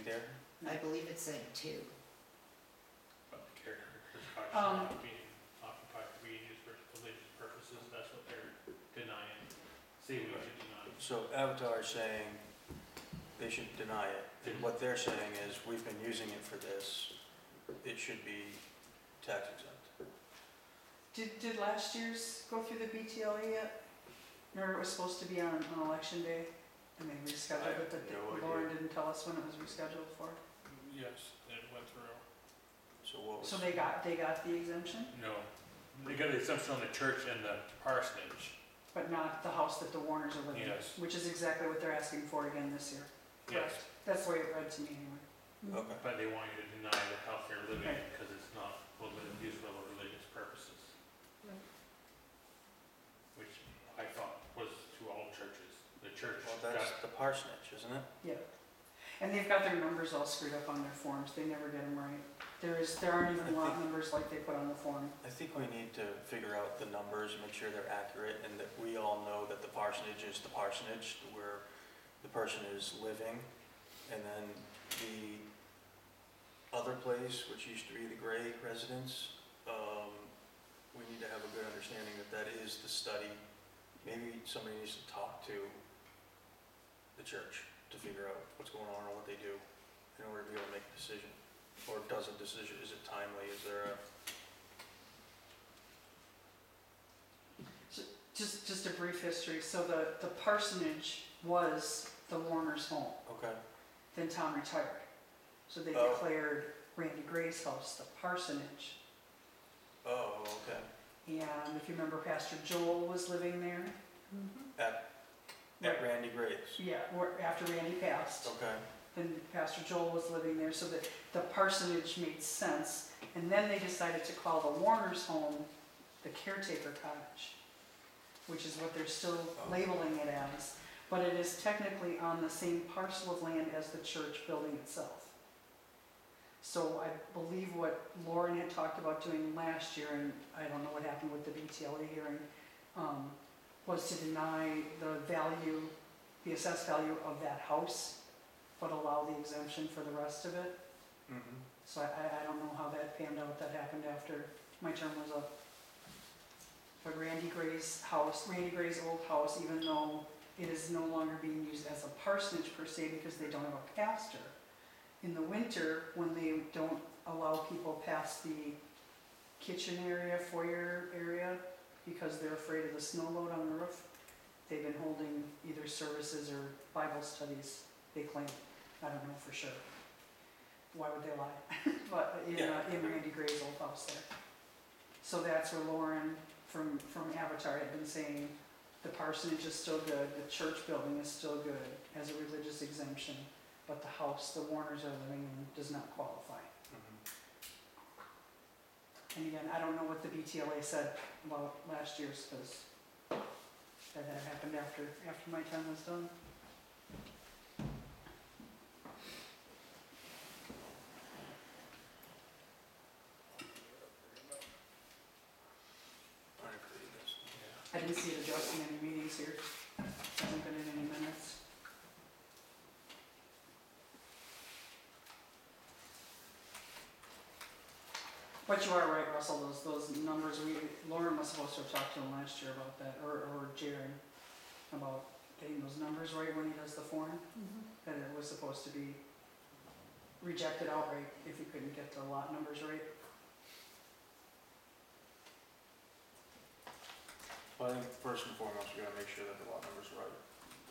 there? I believe it's saying 2. But the character's caution not being occupied for religious purposes, that's what they're denying. Say we should deny. So Avatar is saying they should deny it. And what they're saying is, we've been using it for this, it should be tax exempt. Did last year's go through the BTLA yet? Remember it was supposed to be on election day and they rescheduled it, but no Lauren idea. didn't tell us when it was rescheduled for. Yes, it went through. So what was? So they got the exemption, No, they got the exemption on the church and the parsonage. but not the house that the Warners are living in. Yes. Which is exactly what they're asking for again this year. Yes, That's the way it read to me anyway. Okay. but they want you to deny the house they're living in Right. because it's not used for religious purposes. Which I thought was to all churches. The church Well, got, that's the parsonage, isn't it? Yeah. And they've got their numbers all screwed up on their forms. They never get them right. There aren't even lot numbers like they put on the form. I think we need to figure out the numbers, make sure they're accurate, and that we all know that the parsonage is the parsonage, where the person is living, and then the other place, which used to be the Gray residence, we need to have a good understanding that that is the study. Maybe somebody needs to talk to the church to figure out what's going on or what they do in order to be able to make a decision. Or does a decision, is it timely, is there a? Just a brief history. So the parsonage was the Warner's home. Okay. Then Tom retired. So they Oh. declared Randy Gray's house the parsonage. Oh, okay. And if you remember, Pastor Joel was living there. At Randy Gray's? Yeah, after Randy passed. Okay. Then Pastor Joel was living there, so that the parsonage made sense. And then they decided to call the Warner's home the caretaker cottage, which is what they're still labeling it as. But it is technically on the same parcel of land as the church building itself. So I believe what Lauren had talked about doing last year, and I don't know what happened with the BTLA hearing, was to deny the value, the assessed value of that house, but allow the exemption for the rest of it. Mm-hmm. So I don't know how that panned out. That happened after my term was up. But Randy Gray's house, Randy Gray's old house, even though it is no longer being used as a parsonage per se because they don't have a pastor, in the winter, when they don't allow people past the kitchen area, foyer area, because they're afraid of the snow load on the roof, they've been holding either services or Bible studies, they claim. I don't know for sure. Why would they lie? But in Randy Gray's old house there. So that's where Lauren from Avatar had been saying the parsonage is still good, the church building is still good as a religious exemption, but the house the Warners are living in does not qualify. Mm-hmm. And again, I don't know what the BTLA said about last year's, because that had happened after my time was done. I agree with this. yeah. I didn't see it addressed in any meetings here. Hasn't been in any minutes. But you are right, Russell, those numbers, Lauren was supposed to have talked to him last year about that, or Jared, about getting those numbers right when he does the form. That it was supposed to be rejected outright if he couldn't get the lot numbers right. Well, I think first and foremost, we gotta make sure that the lot number's right,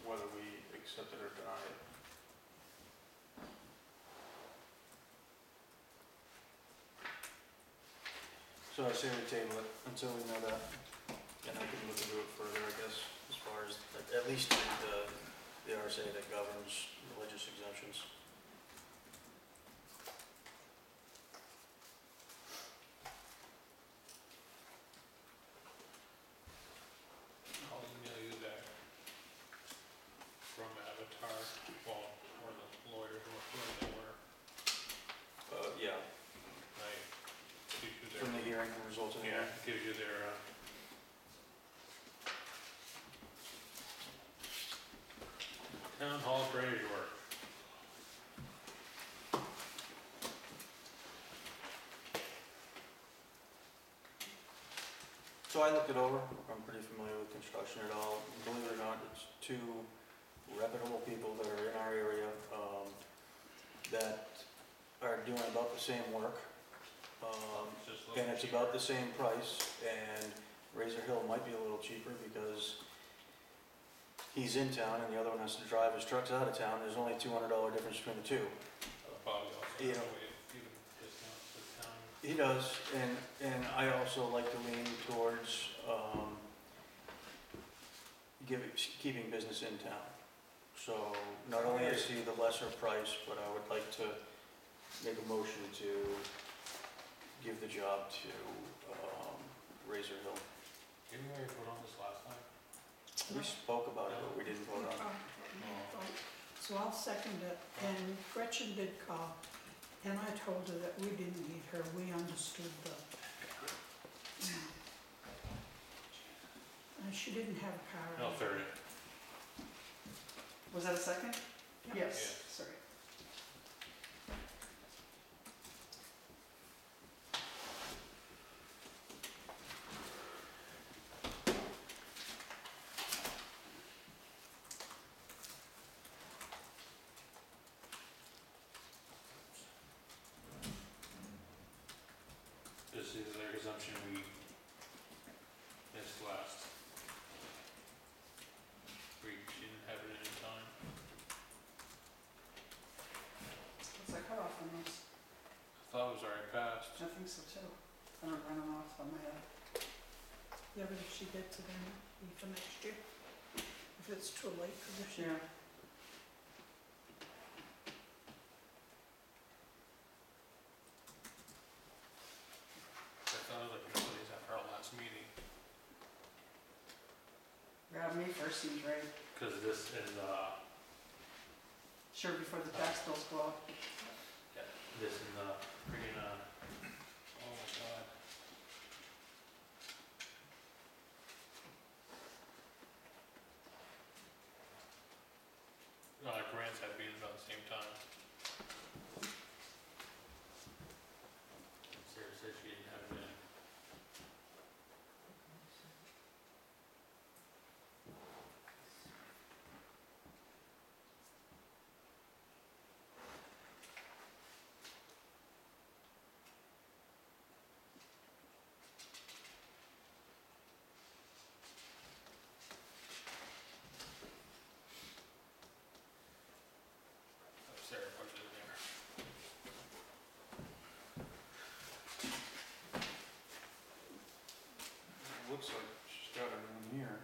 whether we accept it or deny it. So I say we table it until we know that, and I can look into it further, I guess, as far as, at least the RSA that governs religious exemptions. I'll email you that from Avatar, well, or the lawyers, or whoever they were. Yeah, I gives you from the their, hearing results in yeah, there. gives you their, town hall drainage work. so I looked it over, I'm pretty familiar with construction at all. Believe it or not, it's two reputable people that are in our area, that are doing about the same work. Just And looking it's cheaper. about the same price, and Razor Hill might be a little cheaper because he's in town and the other one has to drive his trucks out of town. There's only $200 difference between the two. Probably also, Yeah. even discounts the town. He does, and I also like to lean towards, keeping business in town. So not only is he the lesser price, but I would like to make a motion to give the job to, Razor Hill. Didn't we vote on this last time? We spoke about it, but we didn't vote on it. So I'll second it, and Gretchen did call, and I told her that we didn't need her, we understood the. She didn't have a car. No, 30. Was that a second? Yeah. Yes, sorry. This is their assumption we missed last week, she didn't have it in time. What's that cutoff on those? I thought it was already passed. I think so too. I don't know off the top of my head. Yeah, but if she gets it in, for next year, if it's too late for this year. Yeah. I thought it was like a couple days after our last meeting, Grab me first seems right. cause this and, Sure, before the tax bills go up. this and freaking, oh my god. Grants had been about the same time. Sarah said she didn't have it in. Sarah put it in there. Looks like she's got it in here.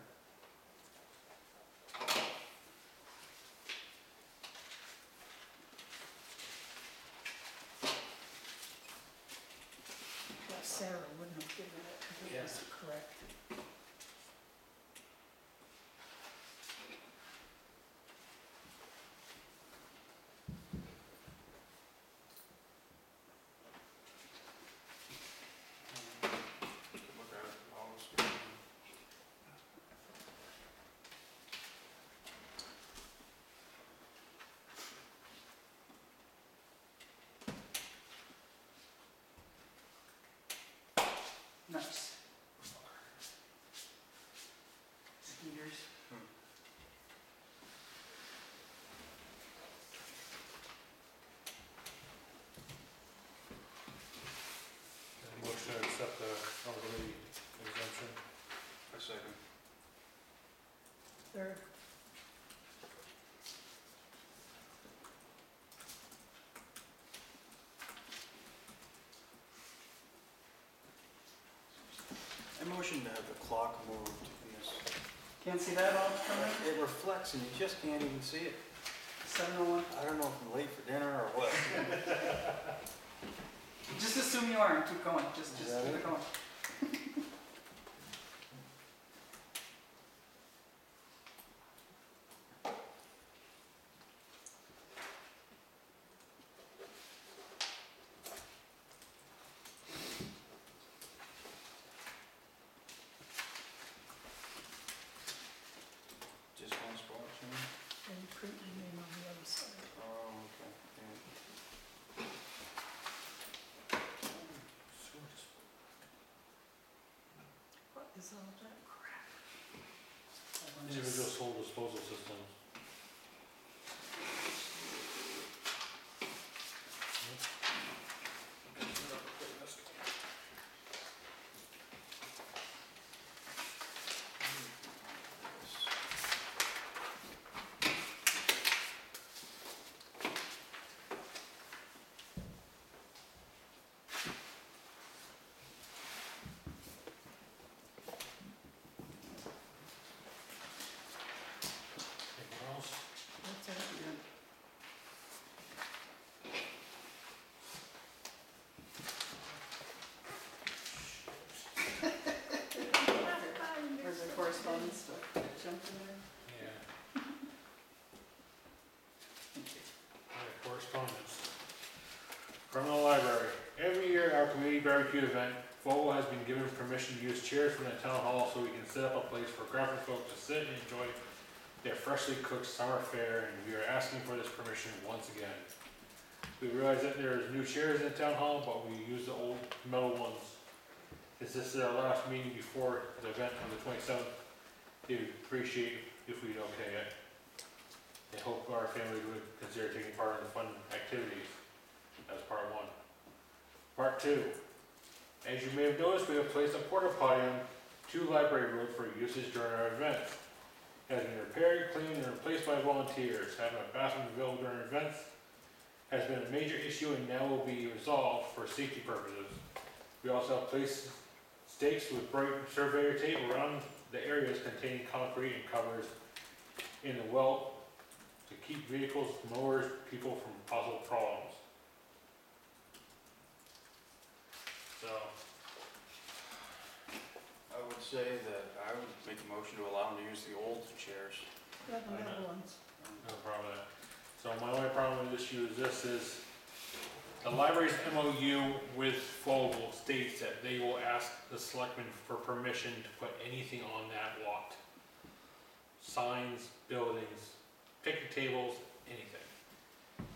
That Sarah wouldn't have given it if it was correct. Look at it, all this good. Nice. Skeeters. Motion to accept the elderly exemption. A second. Third, I motion to have the clock moved in this. Can't see that all coming? It reflects and you just can't even see it. 7:01. I don't know if I'm late for dinner or what. Just assume you are and keep going. Just Is keep that it it? going. Just one spot, Jimmy? and print your name on the other side. Oh, okay, yeah. library. Every year at our community barbecue event, Vogel has been given permission to use chairs from the town hall so we can set up a place for Grafton folks to sit and enjoy their freshly cooked summer fare, and we are asking for this permission once again. We realize that there's new chairs in the town hall, but we use the old metal ones. Since this is our last meeting before the event on the 27th, they would appreciate if we'd okay it. They hope our family would consider taking part in the fun activities. That's part one. Part two. As you may have noticed, we have placed a porta potty on 2 library road for usage during our event. It has been repaired, cleaned, and replaced by volunteers. Having a bathroom available during events has been a major issue and now will be resolved for safety purposes. We also have placed stakes with bright surveyor tape around the areas containing concrete and covers in the well to keep vehicles, mowers, people from possible problems. So, I would say that I would make a motion to allow them to use the old chairs. Yeah, the metal ones. no problem with that. So my only problem with this issue is this is, the library's MOU with Vogel states that they will ask the selectmen for permission to put anything on that lot. Signs, buildings, picnic tables, anything.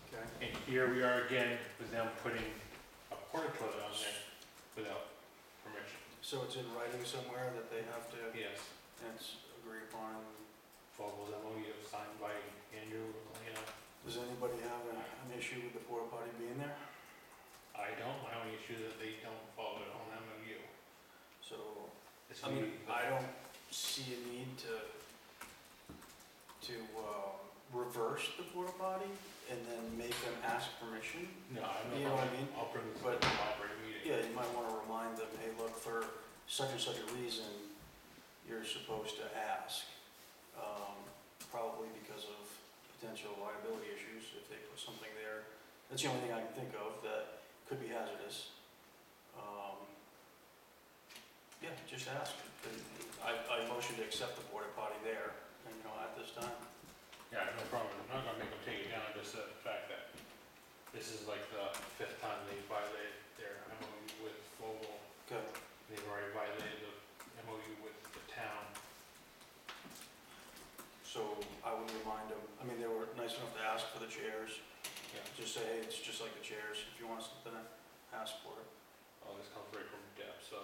Okay. And here we are again with them putting a porta toilet on there without permission. So it's in writing somewhere that they have to, Yes, and it's agreed upon. Vogel's MOU signed by Andrew, Does anybody have an issue with the porta potty being there? I don't, my only issue is that they don't follow it on MOU. So, It's I mean, really- I don't see a need to reverse the porta potty and then make them ask permission. No, I You know what I mean? I'll bring this But- to the library meeting. Yeah, you might want to remind them, hey, look, for such and such a reason, you're supposed to ask. Probably because of potential liability issues, if they put something there. That's the only thing I can think of that could be hazardous. Yeah, just ask. I motion to accept the porta potty there, and, at this time. Yeah, no problem. I'm not gonna make them take it down, just the fact that this is like the 5th time they violated their MOU with Vogel. Okay. They've already violated the MOU with the town. So I would remind them, I mean, they were nice enough to ask for the chairs. Yeah. Just say, hey, it's just like the chairs. If you want something, ask for it. Oh, this comes right from Deb, so.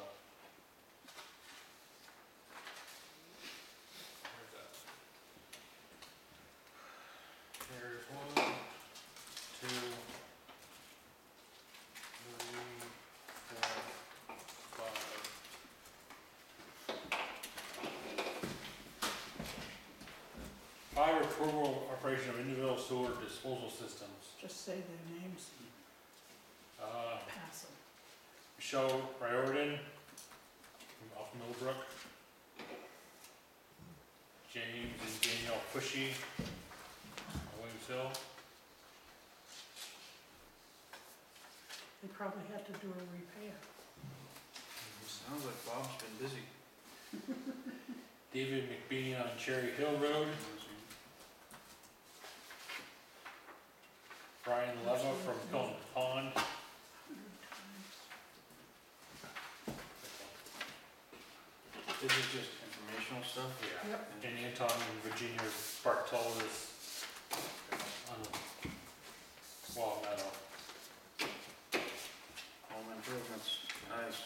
Where's that? There's 1, 2, 3, 4, 5. Five, approval of operation of individual sewer disposal systems. Just say their names, pass them. Michelle Riordan off Millbrook. James and Danielle Pushy on Williams Hill. They probably had to do a repair. Sounds like Bob's been busy. David McBean on Cherry Hill Road. Brian Leva from Pilton Pond. 100 times. This is just informational stuff? Yeah. Yep. And Anton and Virginia Bartolis on Wall Meadow. Home improvements, nice.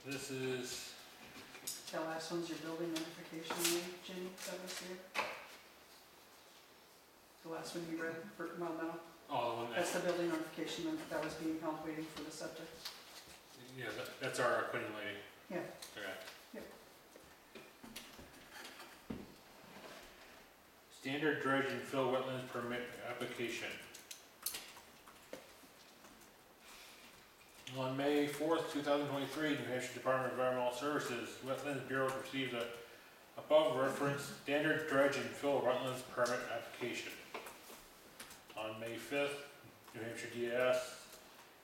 This is, That last one's your building notification, Jenny, that was here? The last one you read, for, well, no, oh, the one that's that, the building notification that was being held waiting for the septic. yeah, that's our cleaning lady. Yeah. Okay. Yep. Standard dredge and fill wetlands permit application. On May 4th, 2023, New Hampshire Department of Environmental Services, Wetlands Bureau received a above referenced standard dredge and fill wetlands permit application. On May 5th, New Hampshire DES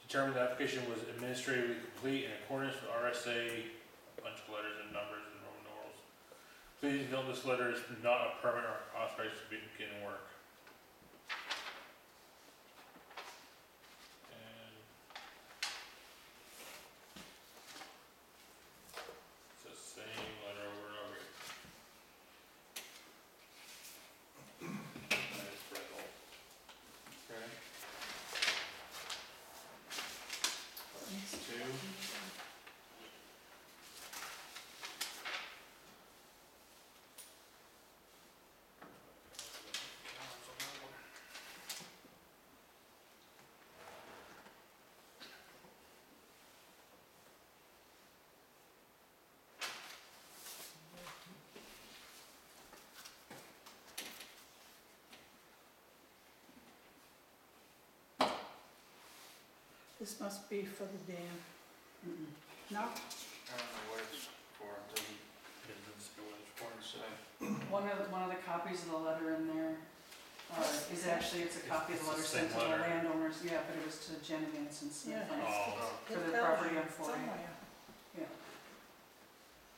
determined the application was administratively complete in accordance with RSA, a bunch of letters and numbers and Roman numerals. Please note this letter is not a permit or authorized to begin work. This must be for the dam. Mm-mm. No? I don't know what it's for, it doesn't, It doesn't say what it's for. say. One of the copies of the letter in there, is actually, it's a copy of the letter It's the sent same to the letter. landowners, yeah, but it was to Jen Manson Yeah. Smith. Oh. For It the tells property you on 40. somewhere Yeah.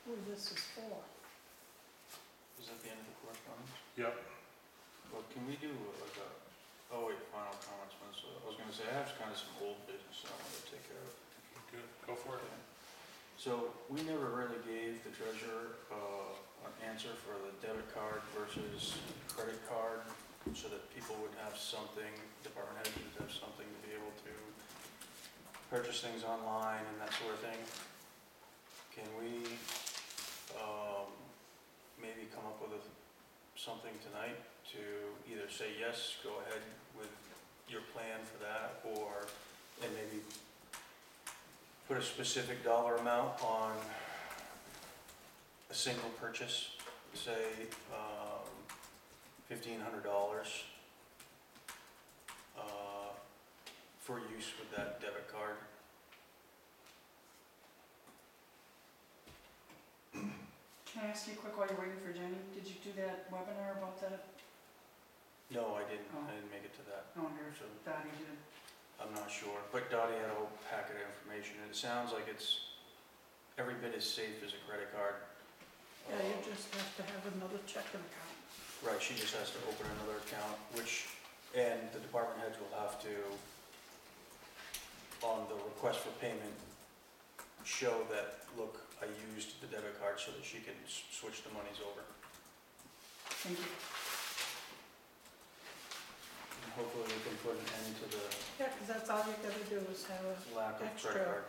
who this is for. Is that the end of the correspondence? Yep. Well, can we do like a, oh wait, final comments, so I was gonna say, I have kind of some old business that I want to take care of. Good, go for it. So, we never really gave the treasurer, an answer for the debit card versus credit card, so that people would have something, department heads would have something to be able to purchase things online and that sort of thing. Can we, maybe come up with something tonight to either say, yes, go ahead with your plan for that, or, and maybe put a specific dollar amount on a single purchase, say, $1,500, for use with that debit card. Can I ask you quick while you're waiting for Jenny, did you do that webinar about that? No, I didn't Oh. make it to that, I wonder if Dottie did. I'm not sure, but Dottie had a whole packet of information, and it sounds like it's every bit as safe as a credit card. Yeah, you just have to have another checking account. Right, she just has to open another account, and the department heads will have to, on the request for payment, show that, look, I used the debit card so that she can switch the monies over. Thank you. And hopefully we can put an end to the Yeah, because that's all you gotta do is have a lack of Extra. credit card.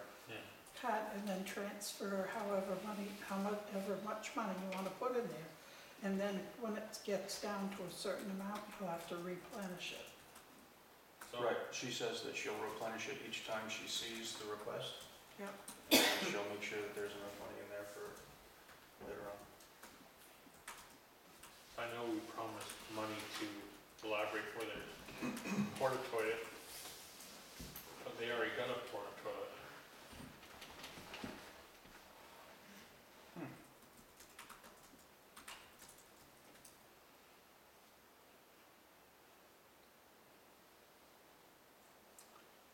card and then transfer however much money you wanna put in there. And then when it gets down to a certain amount, you'll have to replenish it. So, Right, she says that she'll replenish it each time she sees the request. Yep. And she'll make sure that there's enough money in there for later on. I know we promised money to the library for their porta toilet, but they already got a porta toilet.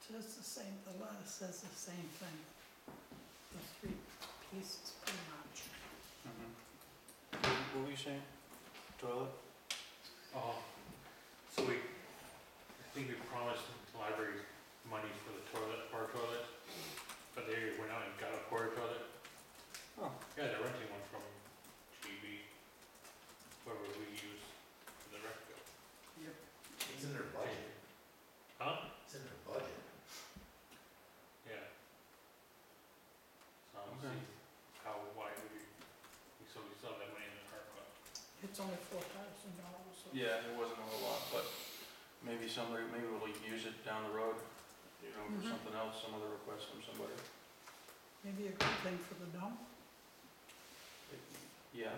Says the same, the letter says the same thing. The three pieces pretty much. What were you saying? Toilet? So I think we promised the library money for the toilet, our toilet, but they went out and got a porta toilet. Oh. Yeah, they're renting one from GB, whoever we use for the rec bill. It's in their budget. Huh? It's in their budget. Yeah. So I'll Okay. see why we still have that money in the park, but. It's only $4,000. So Yeah, it wasn't a whole lot, but maybe we'll use it down the road, for Mhm. something else, some other request from somebody. maybe a good thing for the dump. Yeah.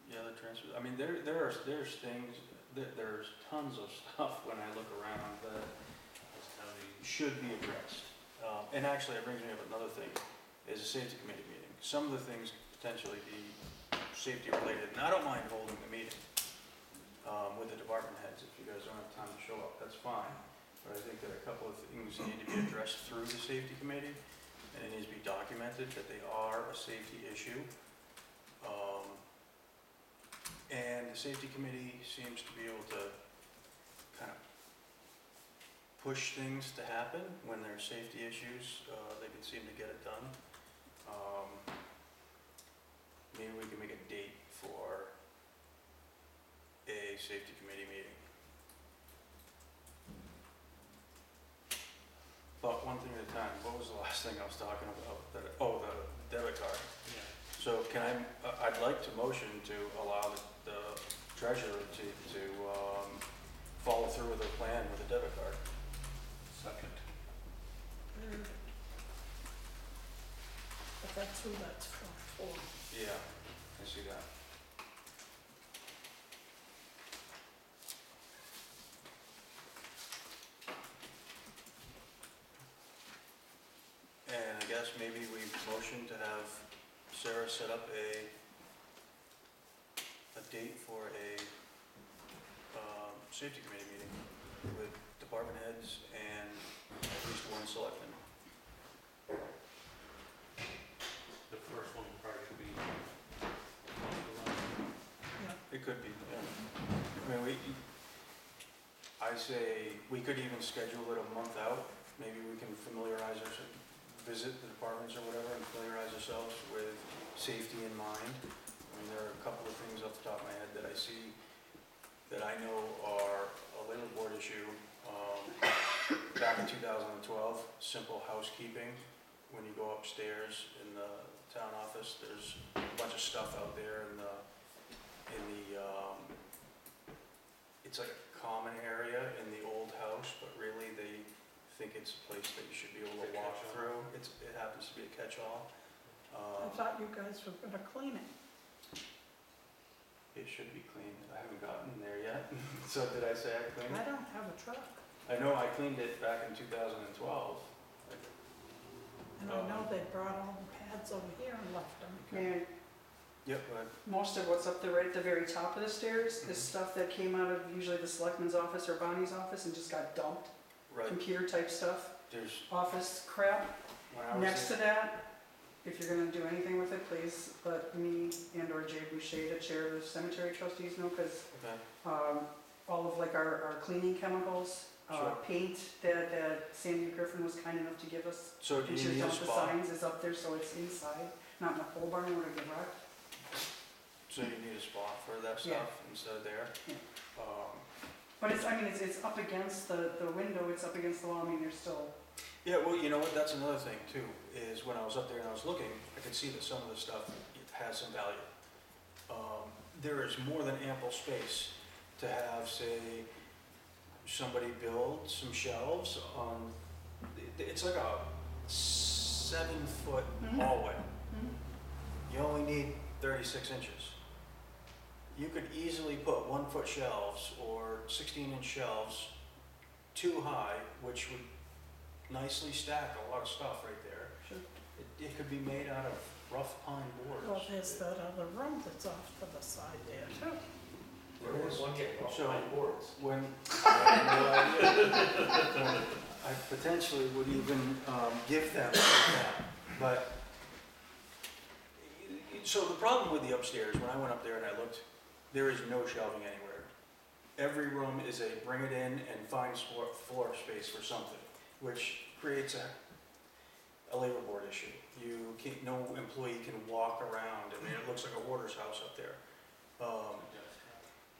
Yeah, the transfer, I mean, there's things, there's tons of stuff when I look around that should be addressed. And actually, it brings me up another thing, is a safety committee meeting. Some of the things potentially be safety related, and I don't mind holding the meeting with the department heads. If you guys don't have time to show up, that's fine. But I think that a couple of things need to be addressed through the safety committee, and it needs to be documented that they are a safety issue. And the safety committee seems to be able to kind of push things to happen when there's safety issues. They can seem to get it done. Maybe we can make a date for a safety committee meeting. But one thing at a time, what was the last thing I was talking about? The debit card. Yeah. So I'd like to motion to allow the treasurer to follow through with her plan with a debit card. Second. Third. But that's who that's for. Yeah, I see that. maybe we motion to have Sarah set up a date for a safety committee meeting with department heads and at least one selectman. The first one probably should be. It could be, yeah. I mean, I say, we could even schedule it a month out. Maybe we can familiarize ourselves, visit the departments or whatever and familiarize ourselves with safety in mind. I mean, there are a couple of things off the top of my head that I see that I know are a labor board issue. Back in 2012, simple housekeeping. When you go upstairs in the town office, there's a bunch of stuff out there in the it's like a common area in the old house, but really they think it's a place that you should be able to walk through. It happens to be a catch-all. I thought you guys were gonna clean it. It should be cleaned. I haven't gotten there yet. So did I say I cleaned I it? don't have a truck, I know I cleaned it back in 2012. and I know they brought all the pads over here and left them. And Yep, but most of what's up there right at the very top of the stairs is stuff that came out of usually the selectman's office or Bonnie's office and just got dumped. right, Computer type stuff, there's, office crap. when I was Next to there, that, if you're gonna do anything with it, please let me and or Jay Boucher, the chair of the cemetery trustees, know, because okay, all of like our cleaning chemicals, Sure. paint that Sandy Griffin was kind enough to give us, so do and you she's need done a with the spot? signs, is up there, so it's inside, not in the pole barn where it get wrecked. So you need a spot for that Yeah. stuff instead of there? Yeah. Um, But it's, I mean, it's up against the window, it's up against the wall, I mean, there's still, Yeah, well, you know what, that's another thing too, is when I was up there and I was looking, I could see that some of the stuff has some value. There is more than ample space to have, say, somebody build some shelves on, it's like a 7-foot Mhm. hallway. Mhm. You only need 36 inches. You could easily put 1-foot shelves or 16-inch shelves too high, which would nicely stack a lot of stuff right there. Sure. It could be made out of rough pine boards. Well, there's that other room that's off to the side there too. Where was one getting off So- my boards? When, I potentially would even give them that, but, so the problem with the upstairs, when I went up there and I looked, there is no shelving anywhere. Every room is a bring it in and find floor space for something, which creates a labor board issue. You can't, no employee can walk around, I mean, it looks like a hoarder's house up there.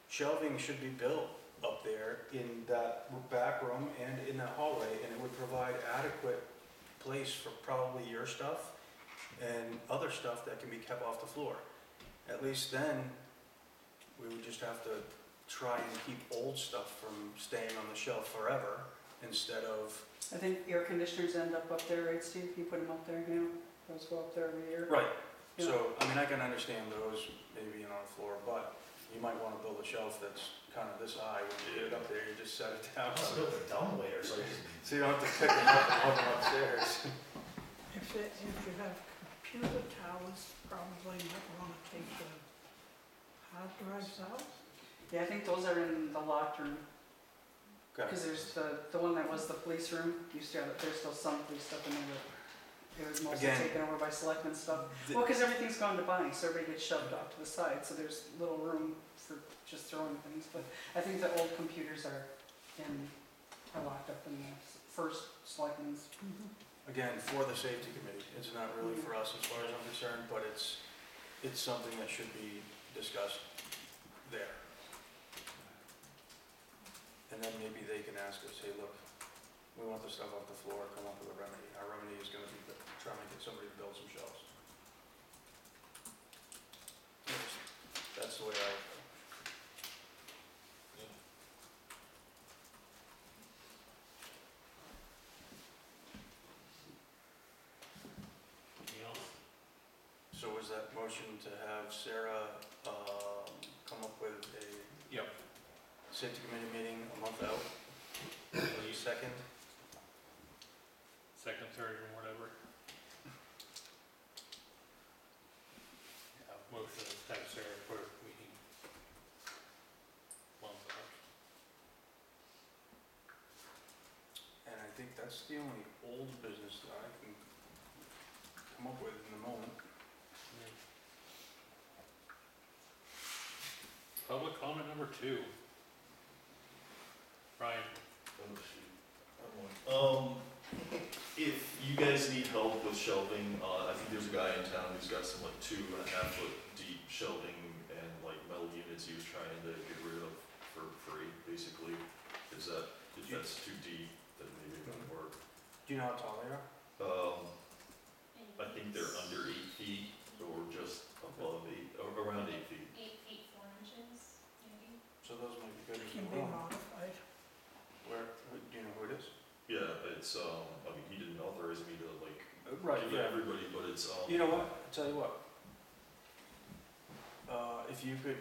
Shelving should be built up there in that back room and in that hallway, and it would provide adequate place for probably your stuff and other stuff that can be kept off the floor. At least then, we would just have to try and keep old stuff from staying on the shelf forever, instead of, I think air conditioners end up there, right, Steve? You put them up there, you know, those go up there every year. right. Yeah. So, I mean, I can understand those maybe being on the floor, but you might want to build a shelf that's kind of this high. When you get it up there, you just set it down. I want to build a dumbwaiter, so I just So you don't have to pick them up and haul them upstairs. If you have computer towers, probably might wanna take the hard drives out. Yeah, I think those are in the locked room, Okay. because there's the one that was the police room, used to have, there's still some police stuff in there, but it was mostly Again- taken over by selectmen stuff. The- Well, because everything's gone to Bonnie, so everybody gets shoved off to the side, so there's little room for just throwing things, but I think the old computers are locked up in the first selectmen's. Again, for the safety committee, it's not really for us as far as I'm concerned, but it's something that should be discussed there. And then maybe they can ask us, hey, look, we want the stuff off the floor, come up with a remedy. Our remedy is gonna be trying to get somebody to build some shelves. That's the way I feel. Anything else? So was that motion to have Sarah, come up with a Yep. safety committee meeting a month out? Second? Second, third, or whatever. That's the only old business that I can come up with in the moment. Public comment number 2. Ryan. Oh, shoot. If you guys need help with shelving, I think there's a guy in town who's got some like 2.5 foot deep shelving and like metal units he was trying to get rid of for free, basically. If that's too deep, then maybe it won't work. Do you know how tall they are? I think they're under 8 feet or just above 8, or around 8 feet. 8 feet 4 inches, maybe. So those might be good as Can be well. modified. Do you know who it is? Yeah, it's, I mean, he didn't authorize me to like Right, give it to everybody, but it's, You know what, I'll tell you what. If you could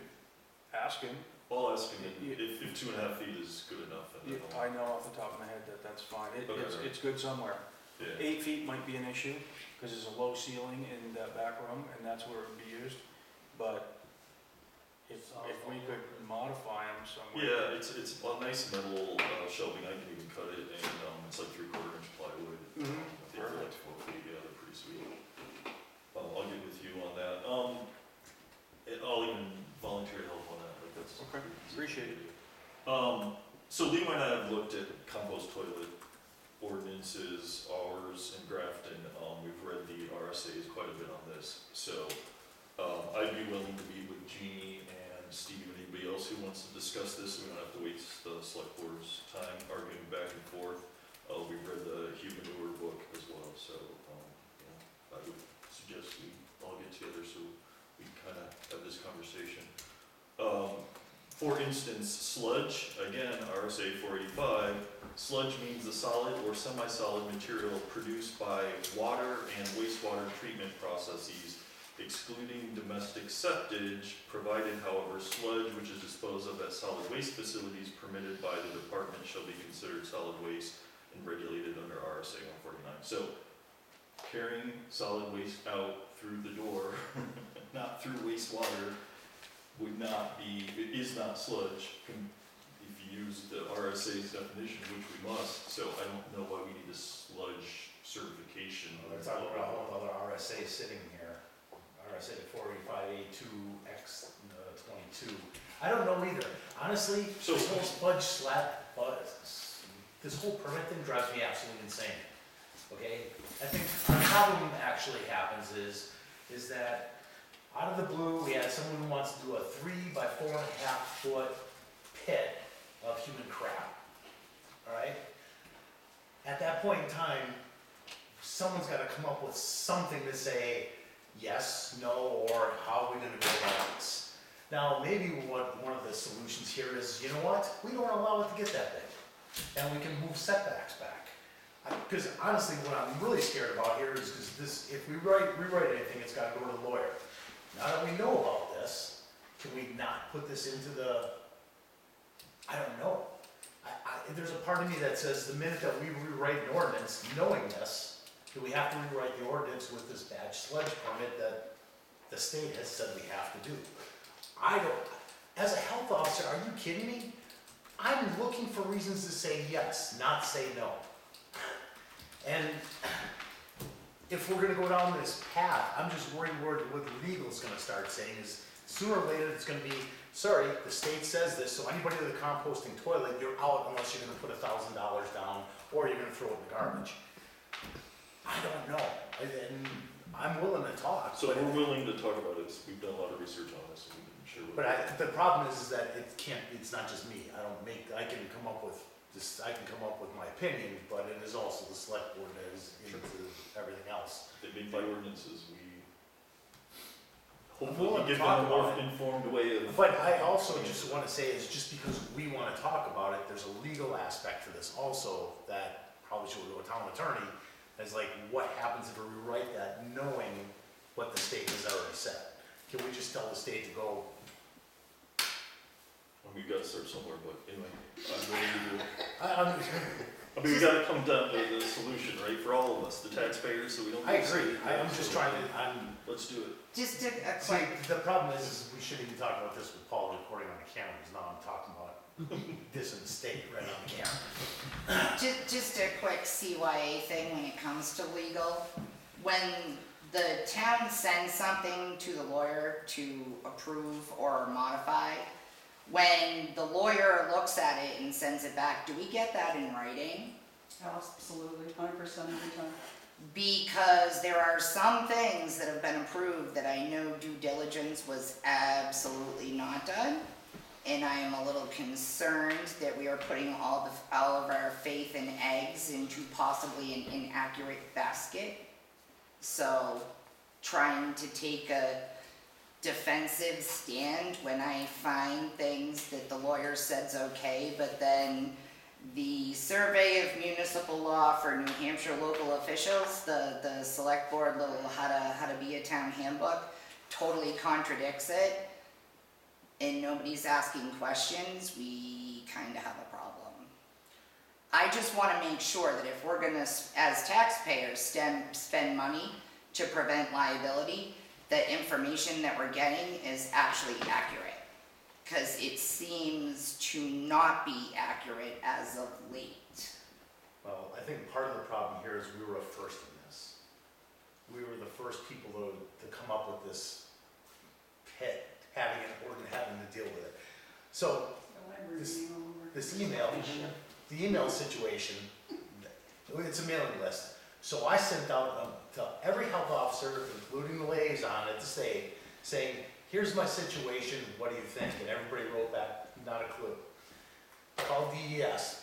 ask him, I'll ask him You- if 2.5 feet is good enough. And then I know off the top of my head that that's fine. Okay. It's good somewhere. yeah. 8 feet might be an issue, because there's a low ceiling in that back room, and that's where it would be used. But if we could modify them somewhere. Yeah, it's a nice metal shelving. I can even cut it, and it's like 3/4 inch plywood. Mhm. I think they're like 12 feet. Yeah, they're pretty sweet. I'll get with you on that. I'll even volunteer to help on that. Like that's Okay, appreciate it. So Leo and I have looked at compost toilet ordinances, ours in Grafton. We've read the RSA's quite a bit on this. So I'd be willing to meet with Jeannie and Steve and anybody else who wants to discuss this. We don't have to waste the select board's time arguing back and forth. We've read the human manure book as well, so I would suggest we all get together so we kind of have this conversation. For instance, sludge, again, RSA 485, sludge means the solid or semi-solid material produced by water and wastewater treatment processes, excluding domestic septage, provided however sludge which is disposed of at solid waste facilities permitted by the department shall be considered solid waste and regulated under RSA 149. So, carrying solid waste out through the door, not through wastewater, would not be, it is not sludge, if you use the RSA's definition, which we must, so I don't know why we need a sludge certification. They're talking about a whole other RSA sitting here, RSA 485A2X22. I don't know either, honestly, So- this whole sludge slap, this whole permit thing drives me absolutely insane, okay? I think the problem actually happens is that out of the blue, we had someone who wants to do a 3 by 4.5 foot pit of human crap. All right? At that point in time, someone's got to come up with something to say yes, no, or how are we going to go about this? Now, maybe one of the solutions here is, you know what? We don't allow it to get that big, and we can move setbacks back. Because honestly, what I'm really scared about here is because this, if we rewrite anything, it's got to go to the lawyer. Now that we know about this, can we not put this into the, I don't know. There's a part of me that says the minute that we rewrite an ordinance, knowing this, do we have to rewrite the ordinance with this badge sludge permit that the state has said we have to do? I don't, as a health officer, are you kidding me? I'm looking for reasons to say yes, not say no. And if we're gonna go down this path, I'm just worried what legal's gonna start saying is, sooner or later, it's gonna be, sorry, the state says this, so anybody with a composting toilet, you're out unless you're gonna put $1,000 down, or you're gonna throw it in the garbage. I don't know, and I'm willing to talk. So we're willing to talk about it, we've done a lot of research on this, so we can share with But the problem is that it's not just me, I can come up with my opinion, but it is also the select board that is into everything else. They make the ordinances, we willing hopefully to give talk them a more about it. informed way of. But I also just wanna say is just because we wanna talk about it, there's a legal aspect to this also that probably should go to a town attorney. Is like, what happens if we rewrite that knowing what the state has already said? Can we just tell the state to go, We've got to start somewhere, but anyway, I'm ready to do it. I'm We gotta come down to the solution, right, for all of us, the taxpayers, so we don't. I agree, I'm just trying to, Let's do it. Just a see, the problem is we shouldn't even talk about this with Paul recording on the camera, because now I'm talking about this in the state right on camera. Just a quick CYA thing when it comes to legal. When the town sends something to the lawyer to approve or modify, when the lawyer looks at it and sends it back, do we get that in writing? Absolutely, 100% every time. Because there are some things that have been approved that I know due diligence was absolutely not done. And I am a little concerned that we are putting all of our faith and eggs into possibly an inaccurate basket. So trying to take a defensive stand when I find things that the lawyer said's okay, but then the survey of municipal law for New Hampshire local officials, the select board little how to be a town handbook, totally contradicts it, and nobody's asking questions, we kind of have a problem. I just want to make sure that if we're gonna, as taxpayers, spend money to prevent liability, the information that we're getting is actually accurate. Because it seems to not be accurate as of late. Well, I think part of the problem here is we were a first in this. We were the first people to come up with this pit, having an ordinance, having to deal with it. So this email, the email situation, it's a mailing list. So I sent out to every health officer, including the liaison at the state, saying, here's my situation, what do you think? And everybody wrote back, not a clue. Called DES,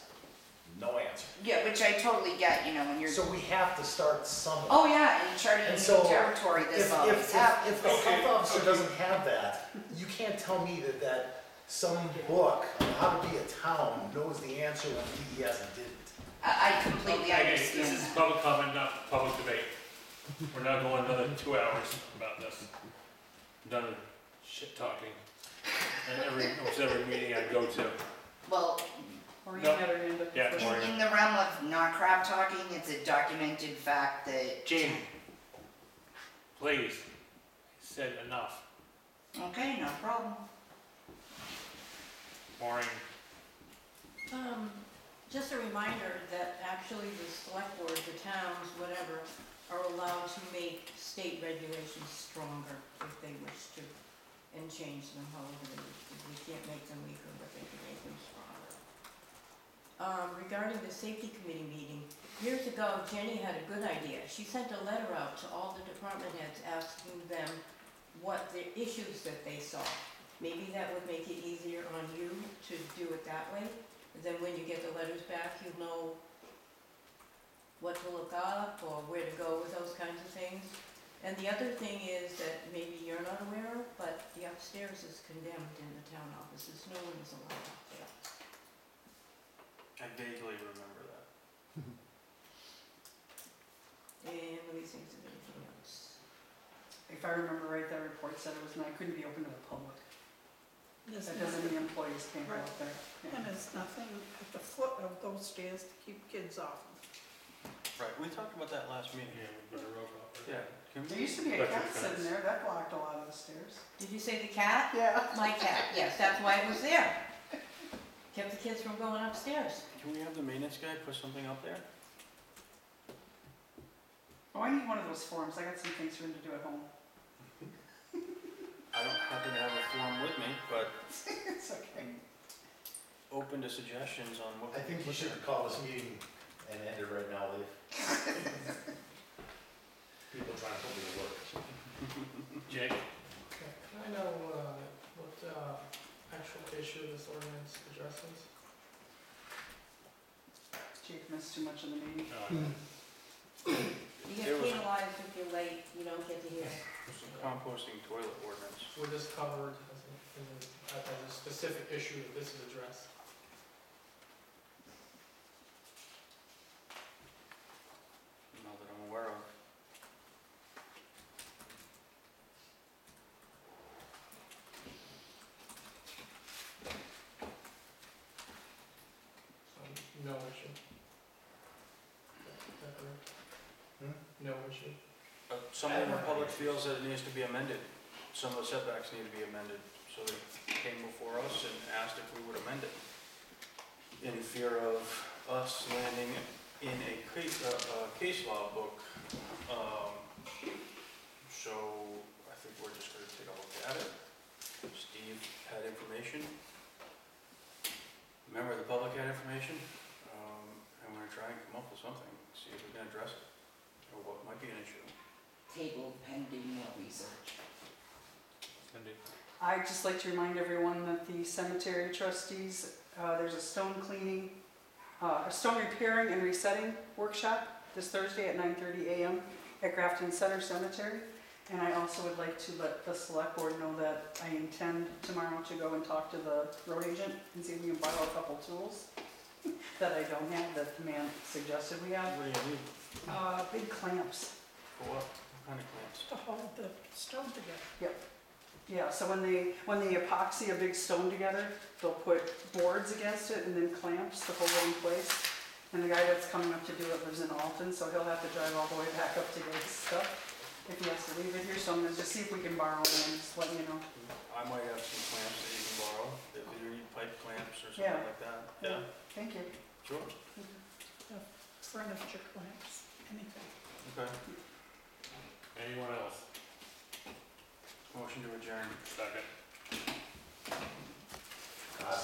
no answer. Yeah, which I totally get, you know, when you're. So we have to start somewhere. Oh yeah, and charting And new so, territory, this always happens. If the health officer doesn't have that, you can't tell me that some book on how to be a town knows the answer when DES didn't. I completely Okay, understand this is that. public comment, not public debate. We're not going another 2 hours about this. I'm done with shit talking. And almost every meeting I go to. Well, Or you No. had her hand up. Yeah, first. Maureen. in the realm of not crap talking, it's a documented fact that. Jean, please, I said enough. Okay, no problem. Maureen, Just a reminder that actually the select board, the towns, whatever, are allowed to make state regulations stronger if they wish to, and change them however they wish to. We can't make them weaker, but they can make them stronger. Regarding the safety committee meeting, years ago, Jenny had a good idea. She sent a letter out to all the department heads asking them what the issues that they saw. Maybe that would make it easier on you to do it that way. Then when you get the letters back, you'll know what to look up or where to go with those kinds of things. And the other thing is that maybe you're not aware of, but the upstairs is condemned in the town offices. No one is allowed up there. I vaguely remember that. And let me think of anything else. If I remember right, that report said it couldn't be open to the public. There's That doesn't nothing, mean employees can't go up there. Yeah. and there's nothing at the foot of those stairs to keep kids off of. Right, we talked about that last meeting. yeah, we put a rope up. Yeah. Can There we- used to be a Electric cat sitting fence. there, that blocked a lot of the stairs. Did you say the cat? Yeah. My cat, yes, that's why it was there. Kept the kids from going upstairs. Can we have the maintenance guy put something up there? Oh, I need one of those forms, I got some things for him to do at home. I don't happen to have a form with me, but It's okay. open to suggestions on what. I think you what should there. call this meeting and end it right now, Lee. People trying to put me to work. Jake, Can I know what actual issue this ordinance addresses? Jake missed too much of the meeting. You There get was- penalized if you're late, you don't get to hear. Composting toilet ordinance. Were this covered as a specific issue that this is addressed? Not that I'm aware of. No issue? Is that correct? No issue? Someone in the public feels that it needs to be amended. Some of the setbacks need to be amended, so they came before us and asked if we would amend it. in fear of us landing in a case law book. So I think we're just gonna take a look at it. Steve had information. Member of the public had information. And we're gonna try and come up with something, see if we can address it, or what might be an issue. Table pending more research. Cindy? I'd just like to remind everyone that the cemetery trustees, there's a stone cleaning, a stone repairing and resetting workshop this Thursday at 9:30 a.m. at Grafton Center Cemetery. And I also would like to let the select board know that I intend tomorrow to go and talk to the road agent and see if we can borrow a couple tools that I don't have, that the man suggested we have. What do you need? Big clamps. For what? What kind of clamps? To hold the stone together. Yeah, so when they epoxy a big stone together, they'll put boards against it and then clamps to hold it in place. And the guy that's coming up to do it lives in Alton, so he'll have to drive all the way back up to get his stuff if he has to leave it here. So I'm gonna just see if we can borrow them and just let you know. I might have some clamps that you can borrow, if you need pipe clamps or something Yeah. like that. Yeah, Thank you. sure, Furniture clamps, anything. okay. Anyone else? Motion to adjourn. Second. God,